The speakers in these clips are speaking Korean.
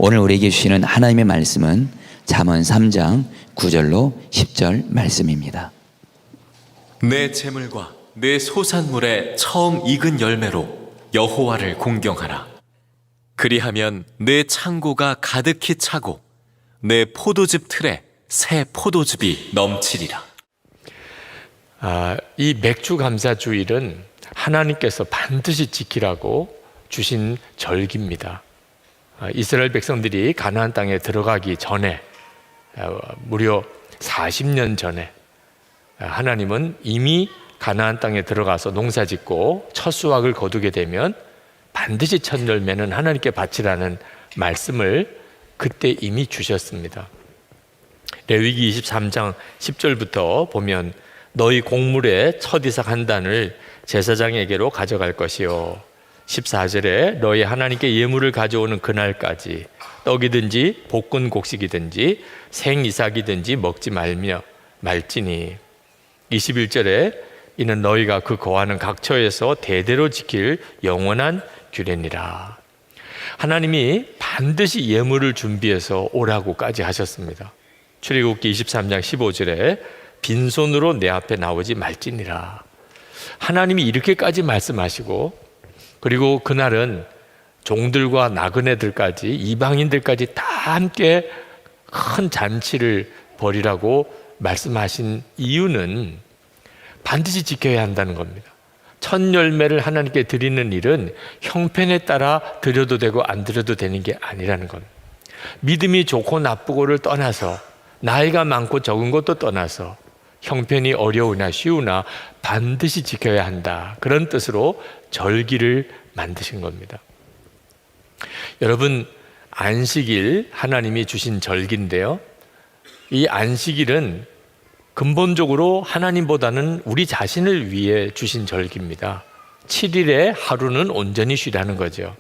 오늘 우리에게 주시는 하나님의 말씀은 잠언 3장 9절로 10절 말씀입니다. 내 재물과 내 소산물의 처음 익은 열매로 여호와를 공경하라. 그리하면 내 창고가 가득히 차고 내 포도즙 틀에 새 포도즙이 넘치리라. 이 맥주감사주일은 하나님께서 반드시 지키라고 주신 절기입니다. 이스라엘 백성들이 가나안 땅에 들어가기 전에 무려 40년 전에 하나님은 이미 가나안 땅에 들어가서 농사짓고 첫 수확을 거두게 되면 반드시 첫 열매는 하나님께 바치라는 말씀을 그때 이미 주셨습니다. 레위기 23장 10절부터 보면 너희 곡물의 첫 이삭 한 단을 제사장에게로 가져갈 것이요 14절에 너희 하나님께 예물을 가져오는 그날까지 떡이든지 볶은 곡식이든지 생 이삭이든지 먹지 말지니 21절에 이는 너희가 그 거하는 각처에서 대대로 지킬 영원한 규례니라. 하나님이 반드시 예물을 준비해서 오라고까지 하셨습니다. 출애굽기 23장 15절에 빈손으로 내 앞에 나오지 말지니라. 하나님이 이렇게까지 말씀하시고, 그리고 그날은 종들과 나그네들까지 이방인들까지 다 함께 큰 잔치를 벌이라고 말씀하신 이유는 반드시 지켜야 한다는 겁니다. 첫 열매를 하나님께 드리는 일은 형편에 따라 드려도 되고 안 드려도 되는 게 아니라는 겁니다. 믿음이 좋고 나쁘고를 떠나서, 나이가 많고 적은 것도 떠나서 형편이 어려우나 쉬우나 반드시 지켜야 한다, 그런 뜻으로 절기를 만드신 겁니다. 여러분, 안식일 하나님이 주신 절기인데요, 이 안식일은 근본적으로 하나님보다는 우리 자신을 위해 주신 절기입니다. 7일에 하루는 온전히 쉬라는 거죠.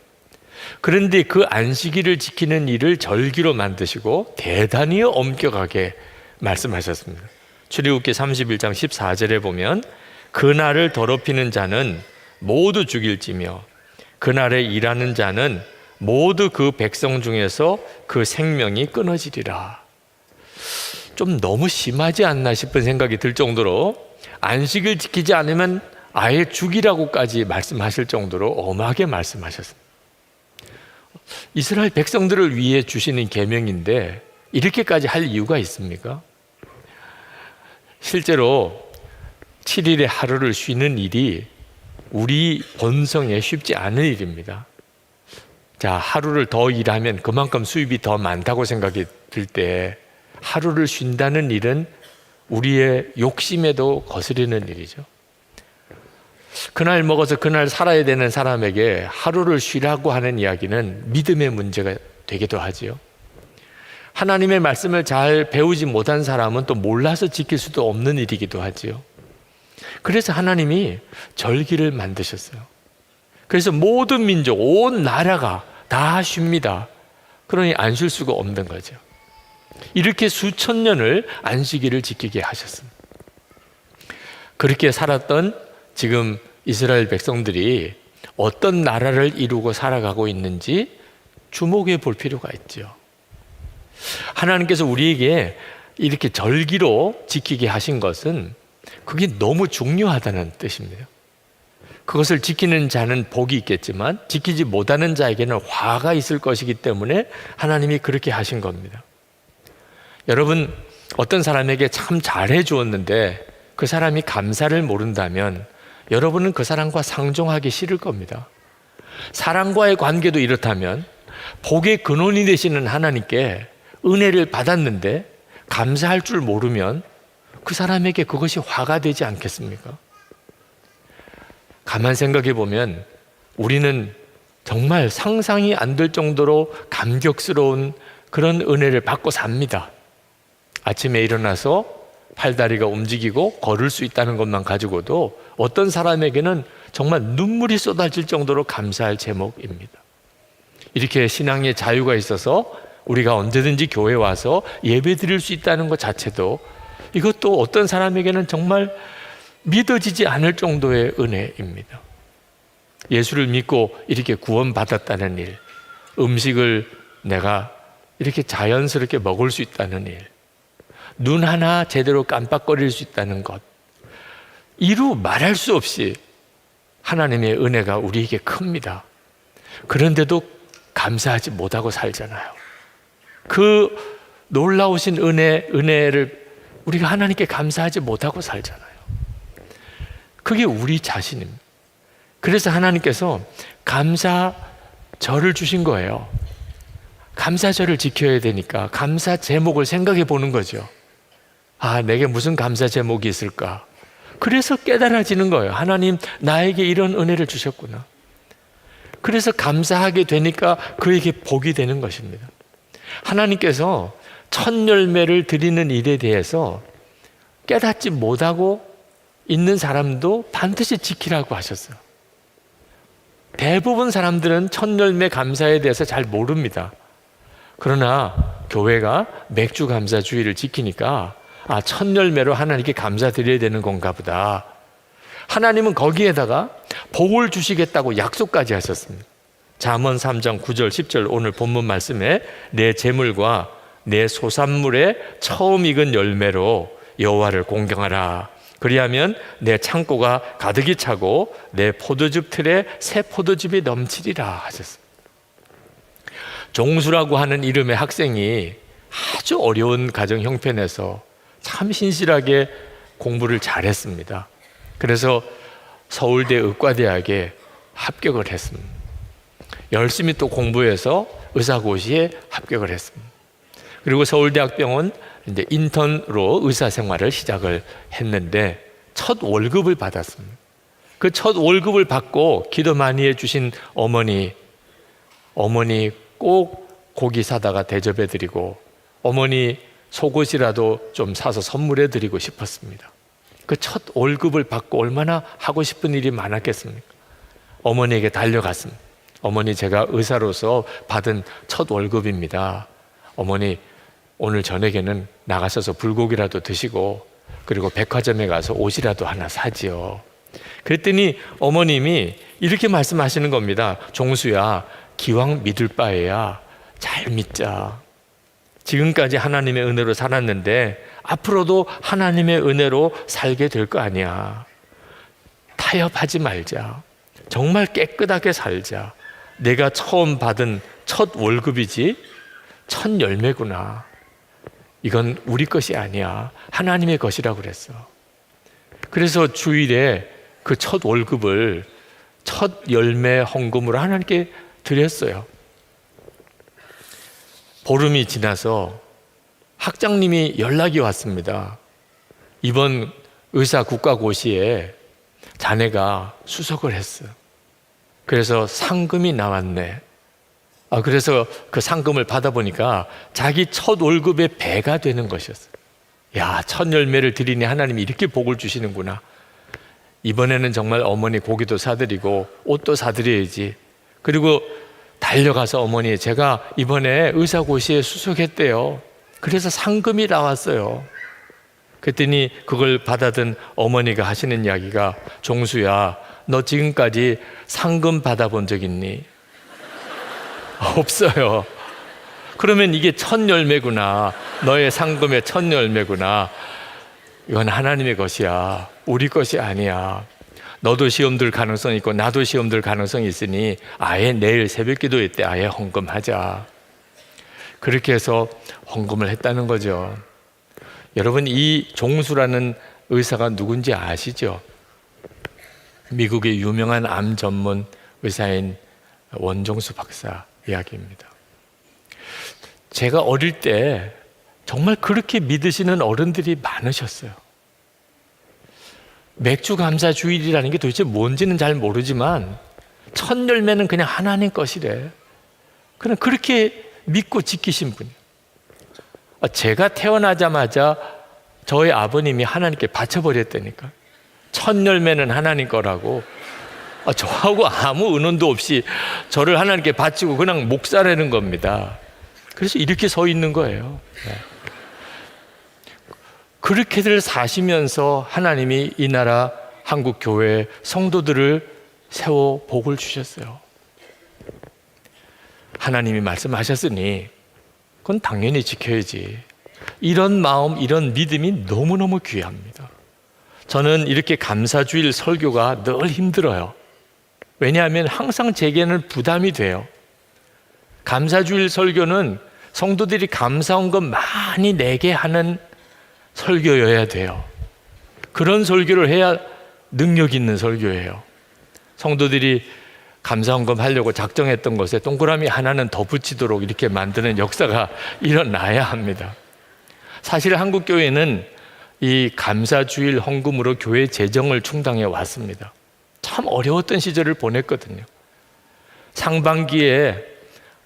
그런데 그 안식일을 지키는 일을 절기로 만드시고 대단히 엄격하게 말씀하셨습니다. 출애굽기 31장 14절에 보면 그날을 더럽히는 자는 모두 죽일지며 그날에 일하는 자는 모두 그 백성 중에서 그 생명이 끊어지리라. 좀 너무 심하지 않나 싶은 생각이 들 정도로 안식을 지키지 않으면 아예 죽이라고까지 말씀하실 정도로 엄하게 말씀하셨습니다. 이스라엘 백성들을 위해 주시는 계명인데 이렇게까지 할 이유가 있습니까? 실제로 7일의 하루를 쉬는 일이 우리 본성에 쉽지 않은 일입니다. 자, 하루를 더 일하면 그만큼 수입이 더 많다고 생각이 들 때 하루를 쉰다는 일은 우리의 욕심에도 거스르는 일이죠. 그날 먹어서 그날 살아야 되는 사람에게 하루를 쉬라고 하는 이야기는 믿음의 문제가 되기도 하지요. 하나님의 말씀을 잘 배우지 못한 사람은 또 몰라서 지킬 수도 없는 일이기도 하지요. 그래서 하나님이 절기를 만드셨어요. 그래서 모든 민족, 온 나라가 다 쉽니다. 그러니 안 쉴 수가 없는 거죠. 이렇게 수천 년을 안식일을 지키게 하셨습니다. 그렇게 살았던 지금 이스라엘 백성들이 어떤 나라를 이루고 살아가고 있는지 주목해 볼 필요가 있죠. 하나님께서 우리에게 이렇게 절기로 지키게 하신 것은 그게 너무 중요하다는 뜻입니다. 그것을 지키는 자는 복이 있겠지만 지키지 못하는 자에게는 화가 있을 것이기 때문에 하나님이 그렇게 하신 겁니다. 여러분, 어떤 사람에게 참 잘해 주었는데 그 사람이 감사를 모른다면 여러분은 그 사람과 상종하기 싫을 겁니다. 사랑과의 관계도 이렇다면 복의 근원이 되시는 하나님께 은혜를 받았는데 감사할 줄 모르면 그 사람에게 그것이 화가 되지 않겠습니까? 가만 생각해 보면 우리는 정말 상상이 안 될 정도로 감격스러운 그런 은혜를 받고 삽니다. 아침에 일어나서 팔다리가 움직이고 걸을 수 있다는 것만 가지고도 어떤 사람에게는 정말 눈물이 쏟아질 정도로 감사할 제목입니다. 이렇게 신앙의 자유가 있어서 우리가 언제든지 교회에 와서 예배 드릴 수 있다는 것 자체도, 이것도 어떤 사람에게는 정말 믿어지지 않을 정도의 은혜입니다. 예수를 믿고 이렇게 구원받았다는 일, 음식을 내가 이렇게 자연스럽게 먹을 수 있다는 일, 눈 하나 제대로 깜빡거릴 수 있다는 것, 이루 말할 수 없이 하나님의 은혜가 우리에게 큽니다. 그런데도 감사하지 못하고 살잖아요. 그 놀라우신 은혜를 우리가 하나님께 감사하지 못하고 살잖아요. 그게 우리 자신입니다. 그래서 하나님께서 감사절을 주신 거예요. 감사절을 지켜야 되니까 감사 제목을 생각해 보는 거죠. 아, 내게 무슨 감사 제목이 있을까? 그래서 깨달아지는 거예요. 하나님, 나에게 이런 은혜를 주셨구나. 그래서 감사하게 되니까 그에게 복이 되는 것입니다. 하나님께서 첫 열매를 드리는 일에 대해서 깨닫지 못하고 있는 사람도 반드시 지키라고 하셨어요. 대부분 사람들은 첫 열매 감사에 대해서 잘 모릅니다. 그러나 교회가 맥주 감사 주의를 지키니까 아, 첫 열매로 하나님께 감사드려야 되는 건가 보다. 하나님은 거기에다가 복을 주시겠다고 약속까지 하셨습니다. 잠언 3장 9절 10절 오늘 본문 말씀에 내 재물과 내 소산물의 처음 익은 열매로 여호와를 공경하라. 그리하면 내 창고가 가득히 차고 내 포도즙 틀에 새 포도즙이 넘치리라 하셨습니다. 종수라고 하는 이름의 학생이 아주 어려운 가정 형편에서 참 신실하게 공부를 잘했습니다. 그래서 서울대 의과대학에 합격을 했습니다. 열심히 또 공부해서 의사고시에 합격을 했습니다. 그리고 서울대학병원 이제 인턴으로 의사 생활을 시작을 했는데 첫 월급을 받았습니다. 그 첫 월급을 받고 기도 많이 해주신 어머니 꼭 고기 사다가 대접해드리고 어머니 속옷이라도 좀 사서 선물해드리고 싶었습니다. 그 첫 월급을 받고 얼마나 하고 싶은 일이 많았겠습니까? 어머니에게 달려갔습니다. 어머니, 제가 의사로서 받은 첫 월급입니다. 어머니, 오늘 저녁에는 나가셔서 불고기라도 드시고 그리고 백화점에 가서 옷이라도 하나 사지요. 그랬더니 어머님이 이렇게 말씀하시는 겁니다. 종수야, 기왕 믿을 바에야 잘 믿자. 지금까지 하나님의 은혜로 살았는데 앞으로도 하나님의 은혜로 살게 될 거 아니야. 타협하지 말자. 정말 깨끗하게 살자. 내가 처음 받은 첫 월급이지 첫 열매구나. 이건 우리 것이 아니야. 하나님의 것이라고 그랬어. 그래서 주일에 그 첫 월급을 첫 열매 헌금으로 하나님께 드렸어요. 보름이 지나서 학장님이 연락이 왔습니다. 이번 의사 국가고시에 자네가 수석을 했어요. 그래서 상금이 나왔네. 그래서 그 상금을 받아보니까 자기 첫 월급의 배가 되는 것이었어요. 야, 첫 열매를 드리니 하나님이 이렇게 복을 주시는구나. 이번에는 정말 어머니 고기도 사드리고 옷도 사드려야지. 그리고 달려가서 어머니, 제가 이번에 의사고시에 수석했대요. 그래서 상금이 나왔어요. 그랬더니 그걸 받아든 어머니가 하시는 이야기가, 종수야, 너 지금까지 상금 받아본 적 있니? 없어요. 그러면 이게 첫 열매구나. 너의 상금의 첫 열매구나. 이건 하나님의 것이야. 우리 것이 아니야. 너도 시험 들 가능성이 있고 나도 시험 들 가능성이 있으니 아예 내일 새벽 기도회 때 아예 헌금하자. 그렇게 해서 헌금을 했다는 거죠. 여러분, 이 종수라는 의사가 누군지 아시죠? 미국의 유명한 암 전문 의사인 원종수 박사 이야기입니다. 제가 어릴 때 정말 그렇게 믿으시는 어른들이 많으셨어요. 맥주 감사 주일이라는 게 도대체 뭔지는 잘 모르지만 첫 열매는 그냥 하나님 것이래. 그냥 그렇게 믿고 지키신 분이에요. 제가 태어나자마자 저희 아버님이 하나님께 바쳐버렸다니까. 첫 열매는 하나님 거라고. 저하고 아무 의논도 없이 저를 하나님께 바치고 그냥 목사라는 겁니다. 그래서 이렇게 서 있는 거예요. 그렇게들 사시면서 하나님이 이 나라 한국 교회 성도들을 세워 복을 주셨어요. 하나님이 말씀하셨으니 그건 당연히 지켜야지. 이런 마음, 이런 믿음이 너무너무 귀합니다. 저는 이렇게 감사주일 설교가 늘 힘들어요. 왜냐하면 항상 제게는 부담이 돼요. 감사주일 설교는 성도들이 감사한 것 많이 내게 하는 설교여야 돼요. 그런 설교를 해야 능력 있는 설교예요. 성도들이 감사헌금 하려고 작정했던 것에 동그라미 하나는 더 붙이도록 이렇게 만드는 역사가 일어나야 합니다. 사실 한국교회는 이 감사주일 헌금으로 교회 재정을 충당해 왔습니다. 참 어려웠던 시절을 보냈거든요. 상반기에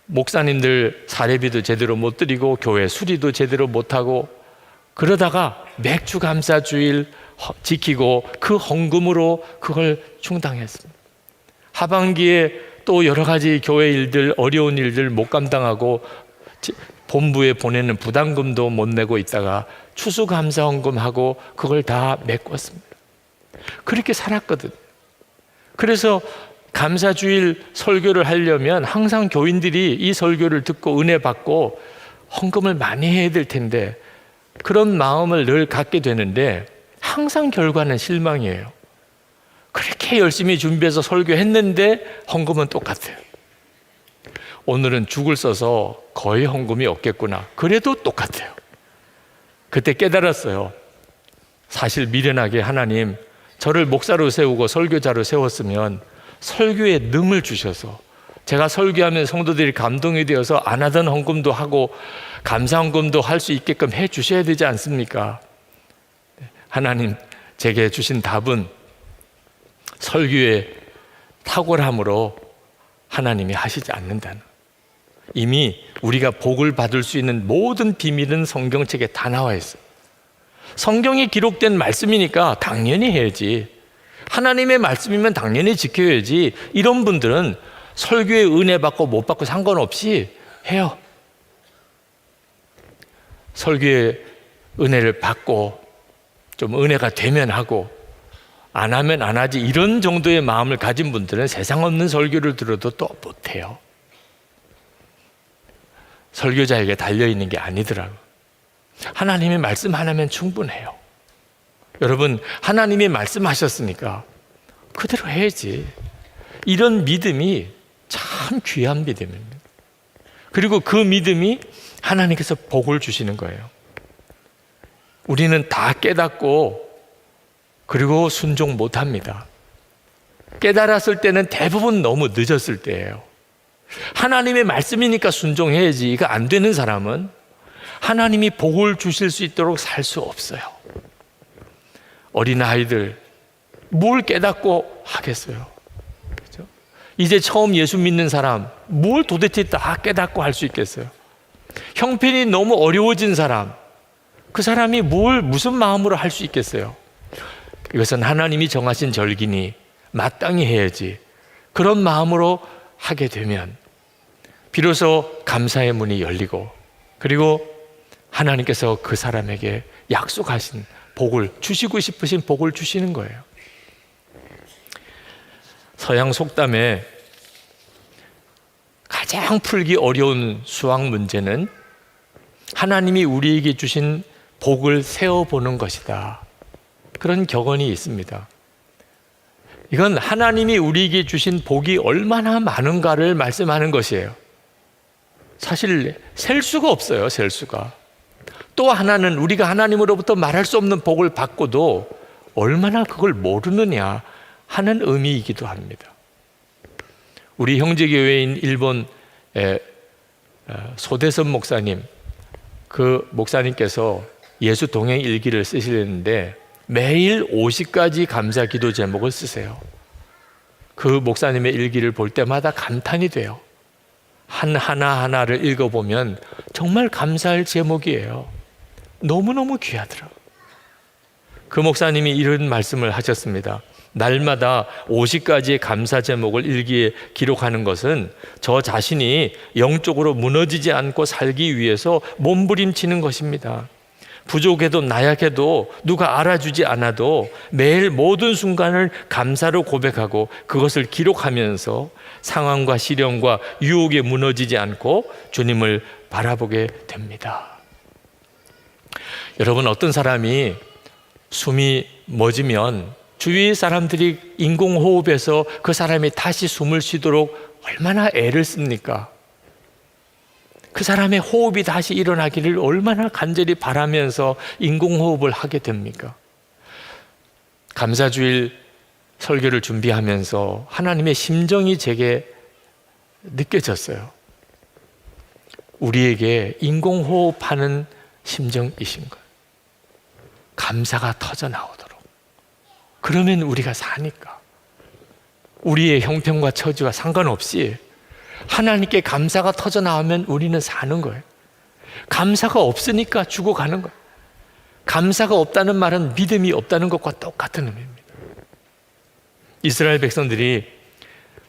목사님들 사례비도 제대로 못 드리고 교회 수리도 제대로 못하고 그러다가 맥주 감사주일 지키고 그 헌금으로 그걸 충당했습니다. 하반기에 또 여러 가지 교회 일들, 어려운 일들 못 감당하고 본부에 보내는 부담금도 못 내고 있다가 추수감사헌금하고 그걸 다 메꿨습니다. 그렇게 살았거든요. 그래서 감사주일 설교를 하려면 항상 교인들이 이 설교를 듣고 은혜 받고 헌금을 많이 해야 될 텐데 그런 마음을 늘 갖게 되는데 항상 결과는 실망이에요. 그렇게 열심히 준비해서 설교했는데 헌금은 똑같아요. 오늘은 죽을 써서 거의 헌금이 없겠구나. 그래도 똑같아요. 그때 깨달았어요. 사실 미련하게 하나님 저를 목사로 세우고 설교자로 세웠으면 설교에 능을 주셔서 제가 설교하면 성도들이 감동이 되어서 안 하던 헌금도 하고 감사 헌금도 할 수 있게끔 해 주셔야 되지 않습니까? 하나님 제게 주신 답은 설교의 탁월함으로 하나님이 하시지 않는다는, 이미 우리가 복을 받을 수 있는 모든 비밀은 성경책에 다 나와 있어요. 성경에 기록된 말씀이니까 당연히 해야지, 하나님의 말씀이면 당연히 지켜야지, 이런 분들은 설교에 은혜 받고 못 받고 상관없이 해요. 설교에 은혜를 받고 좀 은혜가 되면 하고 안 하면 안 하지, 이런 정도의 마음을 가진 분들은 세상 없는 설교를 들어도 또 못해요. 설교자에게 달려있는 게 아니더라고요. 하나님의 말씀 하나면 충분해요. 여러분, 하나님이 말씀하셨으니까 그대로 해야지. 이런 믿음이 참 귀한 믿음입니다. 그리고 그 믿음이 하나님께서 복을 주시는 거예요. 우리는 다 깨닫고 그리고 순종 못합니다. 깨달았을 때는 대부분 너무 늦었을 때예요. 하나님의 말씀이니까 순종해야지, 이거 안 되는 사람은 하나님이 복을 주실 수 있도록 살 수 없어요. 어린아이들 뭘 깨닫고 하겠어요? 그렇죠? 이제 처음 예수 믿는 사람 뭘 도대체 다 깨닫고 할 수 있겠어요? 형편이 너무 어려워진 사람, 그 사람이 뭘 무슨 마음으로 할 수 있겠어요? 이것은 하나님이 정하신 절기니 마땅히 해야지, 그런 마음으로 하게 되면 비로소 감사의 문이 열리고, 그리고 하나님께서 그 사람에게 약속하신 복을, 주시고 싶으신 복을 주시는 거예요. 서양 속담에 가장 풀기 어려운 수학 문제는 하나님이 우리에게 주신 복을 세어보는 것이다, 그런 격언이 있습니다. 이건 하나님이 우리에게 주신 복이 얼마나 많은가를 말씀하는 것이에요. 사실 셀 수가 없어요. 셀 수가. 또 하나는 우리가 하나님으로부터 말할 수 없는 복을 받고도 얼마나 그걸 모르느냐 하는 의미이기도 합니다. 우리 형제교회인 일본 소대선 목사님, 그 목사님께서 예수 동행 일기를 쓰시는데 매일 50가지 감사 기도 제목을 쓰세요. 그 목사님의 일기를 볼 때마다 감탄이 돼요. 하나하나를 읽어보면 정말 감사할 제목이에요. 너무너무 귀하더라고요. 그 목사님이 이런 말씀을 하셨습니다. 날마다 50가지의 감사 제목을 일기에 기록하는 것은 저 자신이 영적으로 무너지지 않고 살기 위해서 몸부림치는 것입니다. 부족해도 나약해도 누가 알아주지 않아도 매일 모든 순간을 감사로 고백하고 그것을 기록하면서 상황과 시련과 유혹에 무너지지 않고 주님을 바라보게 됩니다. 여러분, 어떤 사람이 숨이 멎으면 주위 사람들이 인공호흡에서 그 사람이 다시 숨을 쉬도록 얼마나 애를 씁니까? 그 사람의 호흡이 다시 일어나기를 얼마나 간절히 바라면서 인공호흡을 하게 됩니까? 감사주일 설교를 준비하면서 하나님의 심정이 제게 느껴졌어요. 우리에게 인공호흡하는 심정이신 거예요. 감사가 터져 나오도록. 그러면 우리가 사니까. 우리의 형편과 처지와 상관없이 하나님께 감사가 터져 나오면 우리는 사는 거예요. 감사가 없으니까 죽어가는 거예요. 감사가 없다는 말은 믿음이 없다는 것과 똑같은 의미입니다. 이스라엘 백성들이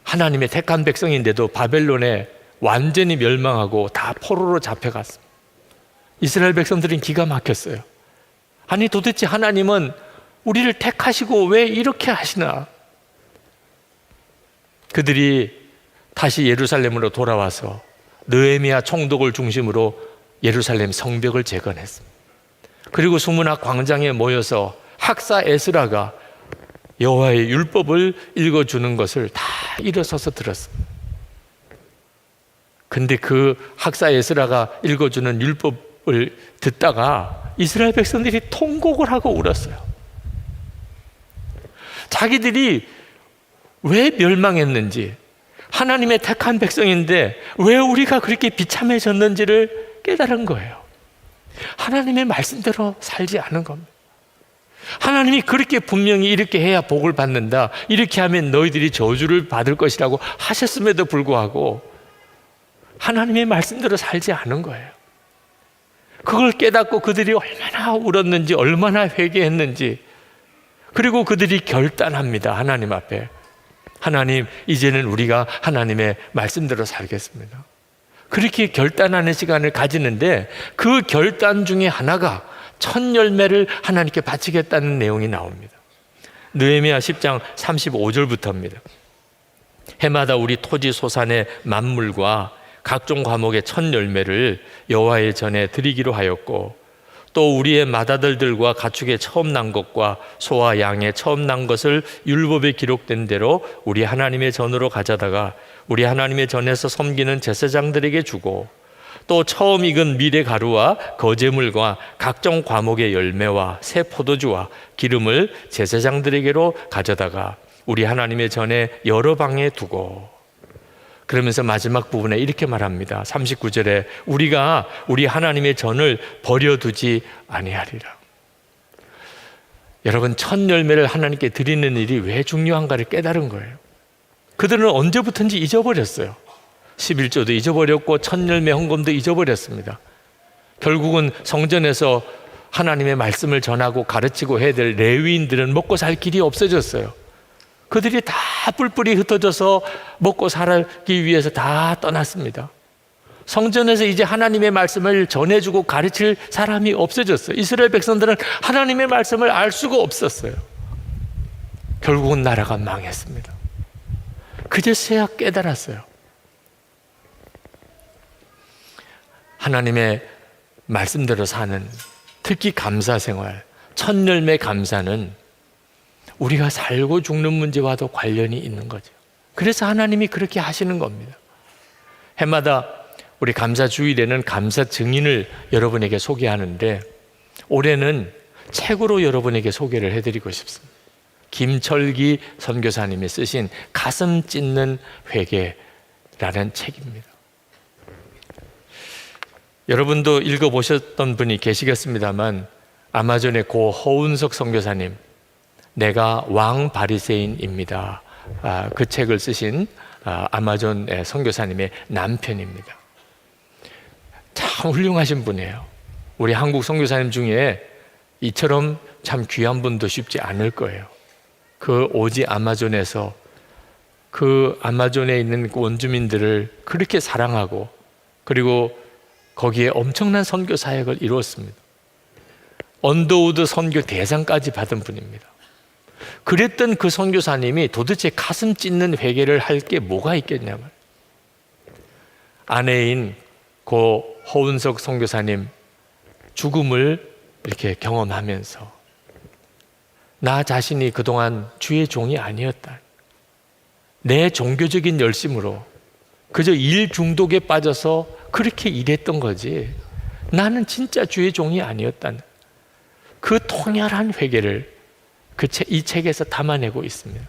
하나님의 택한 백성인데도 바벨론에 완전히 멸망하고 다 포로로 잡혀갔습니다. 이스라엘 백성들은 기가 막혔어요. 아니, 도대체 하나님은 우리를 택하시고 왜 이렇게 하시나? 그들이 다시 예루살렘으로 돌아와서 느헤미야 총독을 중심으로 예루살렘 성벽을 재건했습니다. 그리고 수문학 광장에 모여서 학사 에스라가 여호와의 율법을 읽어주는 것을 다 일어서서 들었습니다. 근데 그 학사 에스라가 읽어주는 율법을 듣다가 이스라엘 백성들이 통곡을 하고 울었어요. 자기들이 왜 멸망했는지, 하나님의 택한 백성인데 왜 우리가 그렇게 비참해졌는지를 깨달은 거예요. 하나님의 말씀대로 살지 않은 겁니다. 하나님이 그렇게 분명히 이렇게 해야 복을 받는다, 이렇게 하면 너희들이 저주를 받을 것이라고 하셨음에도 불구하고 하나님의 말씀대로 살지 않은 거예요. 그걸 깨닫고 그들이 얼마나 울었는지, 얼마나 회개했는지, 그리고 그들이 결단합니다. 하나님 앞에. 하나님, 이제는 우리가 하나님의 말씀대로 살겠습니다. 그렇게 결단하는 시간을 가지는데 그 결단 중에 하나가 첫 열매를 하나님께 바치겠다는 내용이 나옵니다. 느헤미야 10장 35절부터입니다. 해마다 우리 토지 소산의 만물과 각종 과목의 첫 열매를 여호와의 전에 드리기로 하였고, 또 우리의 맏아들들과 가축의 처음 난 것과 소와 양의 처음 난 것을 율법에 기록된 대로 우리 하나님의 전으로 가져다가 우리 하나님의 전에서 섬기는 제사장들에게 주고, 또 처음 익은 밀의 가루와 거제물과 각종 과목의 열매와 새 포도주와 기름을 제사장들에게로 가져다가 우리 하나님의 전에 여러 방에 두고, 그러면서 마지막 부분에 이렇게 말합니다. 39절에 우리가 우리 하나님의 전을 버려두지 아니하리라. 여러분, 첫 열매를 하나님께 드리는 일이 왜 중요한가를 깨달은 거예요. 그들은 언제부턴지 잊어버렸어요. 11조도 잊어버렸고 첫 열매 헌금도 잊어버렸습니다. 결국은 성전에서 하나님의 말씀을 전하고 가르치고 해야 될 레위인들은 먹고 살 길이 없어졌어요. 그들이 다 뿔뿔이 흩어져서 먹고 살기 위해서 다 떠났습니다. 성전에서 이제 하나님의 말씀을 전해주고 가르칠 사람이 없어졌어요. 이스라엘 백성들은 하나님의 말씀을 알 수가 없었어요. 결국은 나라가 망했습니다. 그제서야 깨달았어요. 하나님의 말씀대로 사는, 특히 감사 생활, 첫 열매 감사는 우리가 살고 죽는 문제와도 관련이 있는 거죠. 그래서 하나님이 그렇게 하시는 겁니다. 해마다 우리 감사 주일에는 감사 증인을 여러분에게 소개하는데, 올해는 책으로 여러분에게 소개를 해드리고 싶습니다. 김철기 선교사님이 쓰신 가슴 찢는 회개라는 책입니다. 여러분도 읽어보셨던 분이 계시겠습니다만, 아마존의 고 허운석 선교사님, 내가 왕 바리새인입니다. 그 책을 쓰신 아마존 선교사님의 남편입니다. 참 훌륭하신 분이에요. 우리 한국 선교사님 중에 이처럼 참 귀한 분도 쉽지 않을 거예요. 그 오지 아마존에서 그 아마존에 있는 원주민들을 그렇게 사랑하고, 그리고 거기에 엄청난 선교 사역을 이루었습니다. 언더우드 선교 대상까지 받은 분입니다. 그랬던 그 선교사님이 도대체 가슴 찢는 회개를 할 게 뭐가 있겠냐면, 아내인 고 허운석 선교사님 죽음을 이렇게 경험하면서 나 자신이 그동안 주의 종이 아니었다. 내 종교적인 열심으로 그저 일 중독에 빠져서 그렇게 일했던 거지 나는 진짜 주의 종이 아니었다는 그 통렬한 회개를 이 책에서 담아내고 있습니다.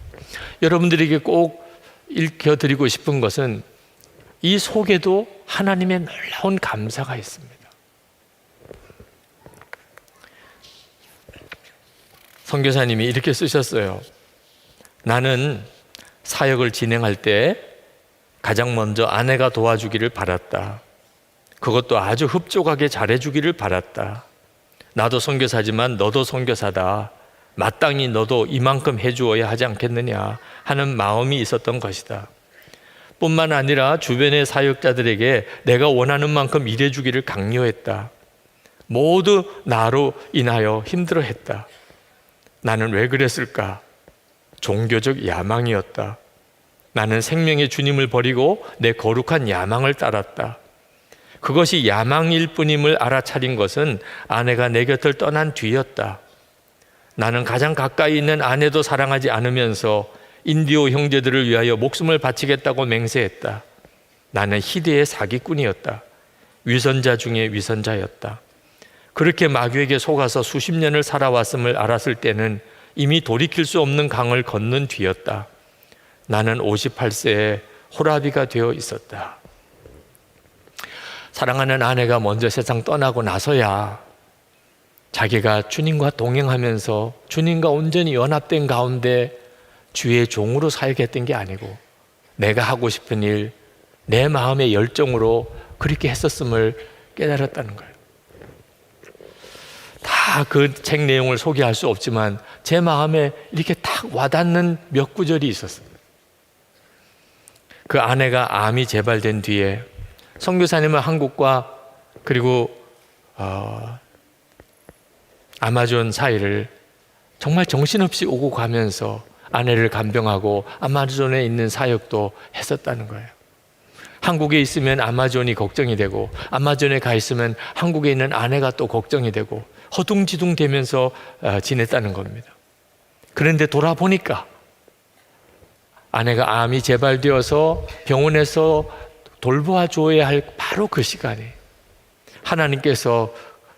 여러분들에게 꼭 읽혀드리고 싶은 것은 이 속에도 하나님의 놀라운 감사가 있습니다. 선교사님이 이렇게 쓰셨어요. 나는 사역을 진행할 때 가장 먼저 아내가 도와주기를 바랐다. 그것도 아주 흡족하게 잘해주기를 바랐다. 나도 선교사지만 너도 선교사다. 마땅히 너도 이만큼 해주어야 하지 않겠느냐 하는 마음이 있었던 것이다. 뿐만 아니라 주변의 사역자들에게 내가 원하는 만큼 일해주기를 강요했다. 모두 나로 인하여 힘들어했다. 나는 왜 그랬을까? 종교적 야망이었다. 나는 생명의 주님을 버리고 내 거룩한 야망을 따랐다. 그것이 야망일 뿐임을 알아차린 것은 아내가 내 곁을 떠난 뒤였다. 나는 가장 가까이 있는 아내도 사랑하지 않으면서 인디오 형제들을 위하여 목숨을 바치겠다고 맹세했다. 나는 희대의 사기꾼이었다. 위선자 중에 위선자였다. 그렇게 마귀에게 속아서 수십 년을 살아왔음을 알았을 때는 이미 돌이킬 수 없는 강을 건넌 뒤였다. 나는 58세에 호라비가 되어 있었다. 사랑하는 아내가 먼저 세상 떠나고 나서야 자기가 주님과 동행하면서 주님과 온전히 연합된 가운데 주의 종으로 살겠던 게 아니고 내가 하고 싶은 일, 내 마음의 열정으로 그렇게 했었음을 깨달았다는 거예요. 다 그 책 내용을 소개할 수 없지만 제 마음에 이렇게 탁 와닿는 몇 구절이 있었어요. 그 아내가 암이 재발된 뒤에 선교사님은 한국과 그리고 아마존 사이를 정말 정신없이 오고 가면서 아내를 간병하고 아마존에 있는 사역도 했었다는 거예요. 한국에 있으면 아마존이 걱정이 되고 아마존에 가 있으면 한국에 있는 아내가 또 걱정이 되고 허둥지둥 되면서 지냈다는 겁니다. 그런데 돌아보니까 아내가 암이 재발되어서 병원에서 돌보아 줘야 할 바로 그 시간에 하나님께서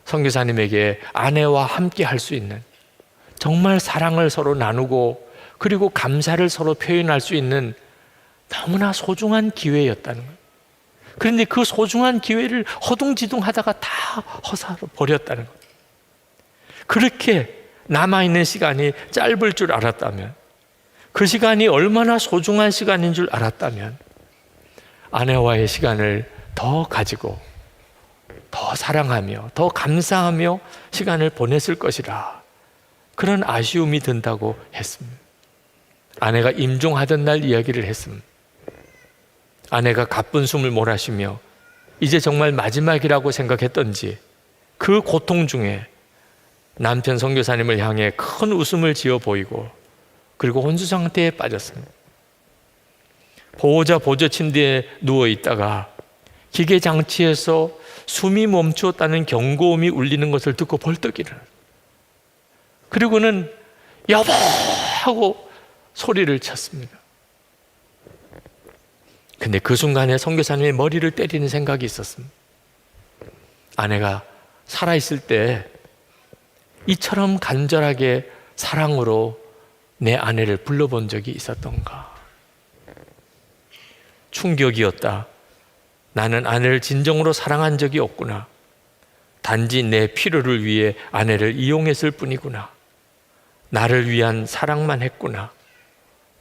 선교사님에게 아내와 함께 할 수 있는 정말 사랑을 서로 나누고 그리고 감사를 서로 표현할 수 있는 너무나 소중한 기회였다는 거예요. 그런데 그 소중한 기회를 허둥지둥 하다가 다 허사로 버렸다는 거예요. 그렇게 남아있는 시간이 짧을 줄 알았다면, 그 시간이 얼마나 소중한 시간인 줄 알았다면 아내와의 시간을 더 가지고 더 사랑하며 더 감사하며 시간을 보냈을 것이라 그런 아쉬움이 든다고 했습니다. 아내가 임종하던 날 이야기를 했습니다. 아내가 가쁜 숨을 몰아쉬며 이제 정말 마지막이라고 생각했던지 그 고통 중에 남편 선교사님을 향해 큰 웃음을 지어 보이고 그리고 혼수 상태에 빠졌습니다. 보호자 보조 침대에 누워 있다가 기계 장치에서 숨이 멈추었다는 경고음이 울리는 것을 듣고 벌떡 일어났어요. 그리고는 여보 하고 소리를 쳤습니다. 근데 그 순간에 선교사님의 머리를 때리는 생각이 있었습니다. 아내가 살아있을 때 이처럼 간절하게 사랑으로 내 아내를 불러본 적이 있었던가. 충격이었다. 나는 아내를 진정으로 사랑한 적이 없구나. 단지 내 필요를 위해 아내를 이용했을 뿐이구나. 나를 위한 사랑만 했구나.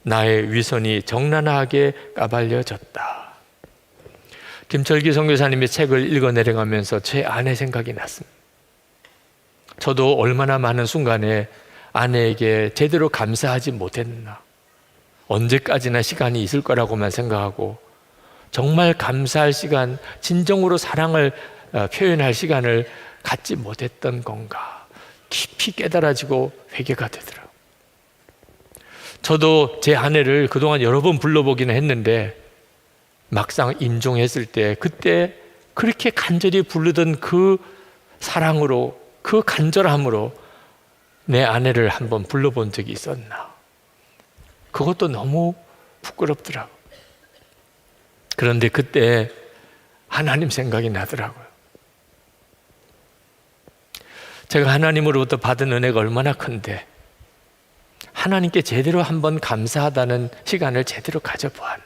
나의 위선이 적나라하게 까발려졌다. 김철기 선교사님의 책을 읽어 내려가면서 제 아내 생각이 났습니다. 저도 얼마나 많은 순간에 아내에게 제대로 감사하지 못했나. 언제까지나 시간이 있을 거라고만 생각하고 정말 감사할 시간, 진정으로 사랑을 표현할 시간을 갖지 못했던 건가. 깊이 깨달아지고 회개가 되더라고요. 저도 제 아내를 그동안 여러 번 불러보기는 했는데 막상 임종했을 때 그때 그렇게 간절히 부르던 그 사랑으로, 그 간절함으로 내 아내를 한번 불러본 적이 있었나. 그것도 너무 부끄럽더라고요. 그런데 그때 하나님 생각이 나더라고요. 제가 하나님으로부터 받은 은혜가 얼마나 큰데 하나님께 제대로 한번 감사하다는 시간을 제대로 가져보았나.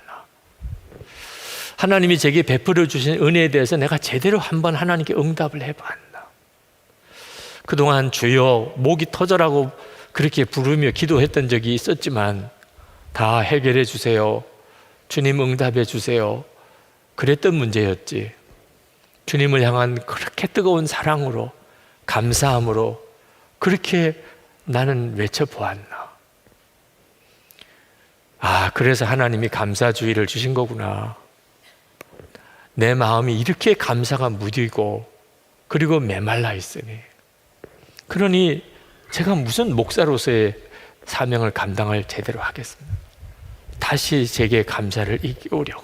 하나님이 제게 베풀어 주신 은혜에 대해서 내가 제대로 한번 하나님께 응답을 해봤나. 그동안 주여 목이 터져라고 그렇게 부르며 기도했던 적이 있었지만 다 해결해 주세요. 주님 응답해 주세요. 그랬던 문제였지. 주님을 향한 그렇게 뜨거운 사랑으로, 감사함으로 그렇게 나는 외쳐보았나. 그래서 하나님이 감사주의를 주신 거구나. 내 마음이 이렇게 감사가 무디고 그리고 메말라 있으니, 그러니 제가 무슨 목사로서의 사명을 감당을 제대로 하겠습니다. 다시 제게 감사를 일깨우려고.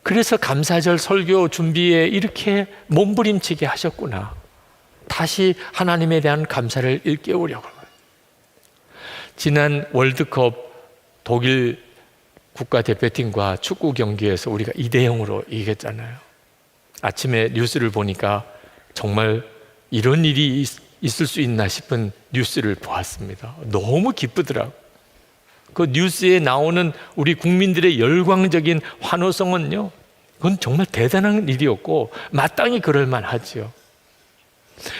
그래서 감사절 설교 준비에 이렇게 몸부림치게 하셨구나. 다시 하나님에 대한 감사를 일깨우려고. 지난 월드컵 독일 국가대표팀과 축구 경기에서 우리가 2대0으로 이겼잖아요. 아침에 뉴스를 보니까 정말 이런 일이 있을 수 있나 싶은 뉴스를 보았습니다. 너무 기쁘더라고요. 그 뉴스에 나오는 우리 국민들의 열광적인 환호성은요, 그건 정말 대단한 일이었고 마땅히 그럴 만하지요.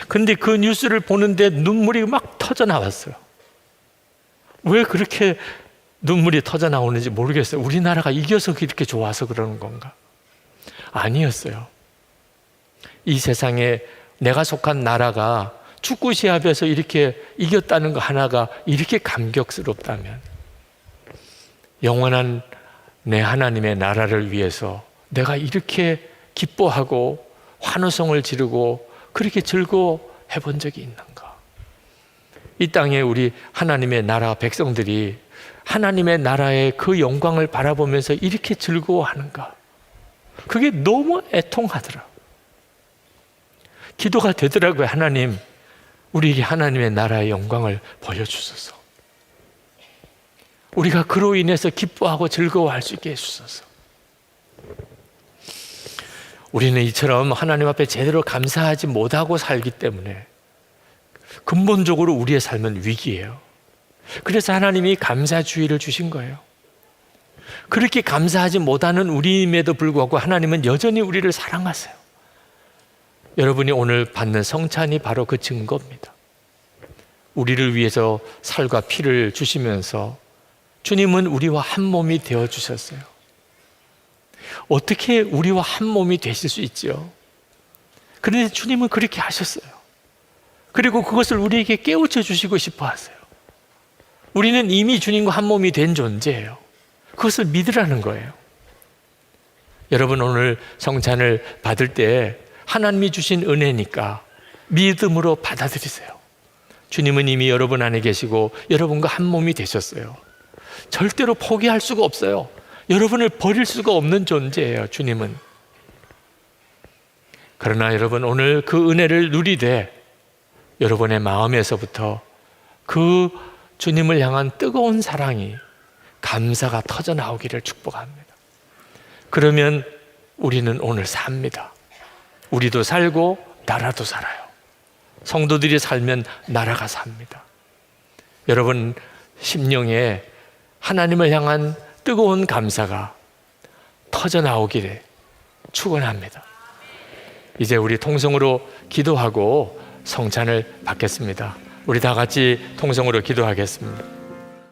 그런데 그 뉴스를 보는데 눈물이 막 터져 나왔어요. 왜 그렇게 눈물이 터져 나오는지 모르겠어요. 우리나라가 이겨서 이렇게 좋아서 그러는 건가? 아니었어요. 이 세상에 내가 속한 나라가 축구 시합에서 이렇게 이겼다는 거 하나가 이렇게 감격스럽다면, 영원한 내 하나님의 나라를 위해서 내가 이렇게 기뻐하고 환호성을 지르고 그렇게 즐거워해 본 적이 있는가? 이 땅에 우리 하나님의 나라 백성들이 하나님의 나라의 그 영광을 바라보면서 이렇게 즐거워하는가? 그게 너무 애통하더라. 기도가 되더라고요. 하나님, 우리에게 하나님의 나라의 영광을 보여주소서. 우리가 그로 인해서 기뻐하고 즐거워할 수 있게 해주소서. 우리는 이처럼 하나님 앞에 제대로 감사하지 못하고 살기 때문에 근본적으로 우리의 삶은 위기예요. 그래서 하나님이 감사주의를 주신 거예요. 그렇게 감사하지 못하는 우리임에도 불구하고 하나님은 여전히 우리를 사랑하세요. 여러분이 오늘 받는 성찬이 바로 그 증거입니다. 우리를 위해서 살과 피를 주시면서 주님은 우리와 한 몸이 되어 주셨어요. 어떻게 우리와 한 몸이 되실 수 있죠? 그런데 주님은 그렇게 하셨어요. 그리고 그것을 우리에게 깨우쳐 주시고 싶어 하세요. 우리는 이미 주님과 한 몸이 된 존재예요. 그것을 믿으라는 거예요. 여러분, 오늘 성찬을 받을 때 하나님이 주신 은혜니까 믿음으로 받아들이세요. 주님은 이미 여러분 안에 계시고 여러분과 한 몸이 되셨어요. 절대로 포기할 수가 없어요. 여러분을 버릴 수가 없는 존재예요, 주님은. 그러나 여러분, 오늘 그 은혜를 누리되 여러분의 마음에서부터 그 주님을 향한 뜨거운 사랑이, 감사가 터져 나오기를 축복합니다. 그러면 우리는 오늘 삽니다. 우리도 살고 나라도 살아요. 성도들이 살면 나라가 삽니다. 여러분 심령에 하나님을 향한 뜨거운 감사가 터져 나오기를 축원합니다. 이제 우리 통성으로 기도하고 성찬을 받겠습니다. 우리 다 같이 통성으로 기도하겠습니다.